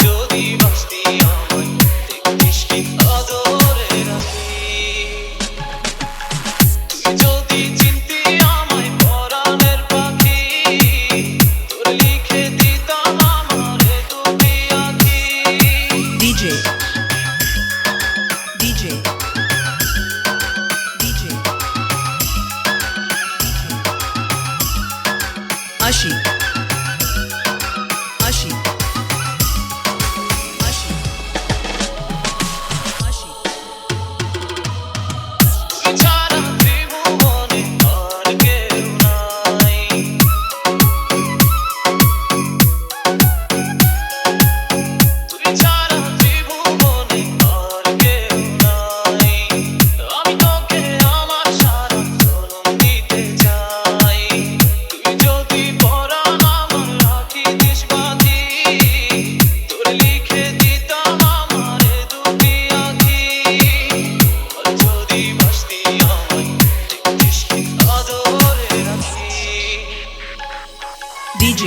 যদি বাঁচতি আমায় দেখতিস কি আদরে রাখি। তুই যদি চিনতি আমায় পরাণের পাখি, তোর লিখে দিতাম আমারে দুটি আঁখি। DJ DJ DJ Ashi Ashi Ashi Ashi তুই ছাড়া ত্রিভুবনে আর কেউ নাই। তুই ছাড়া ত্রিভুবনে আর কেউ নাই। আমি তোকে আমার সারা জনম দিতে চাই। তুই যদি পরাণ আমার রাখিতিস বাঁধি, তোর লিখে দিতাম আমারে দুটি আঁখি। আর যদি বাঁচতি আমায় দেখতিস কি আদরে রাখি। DJ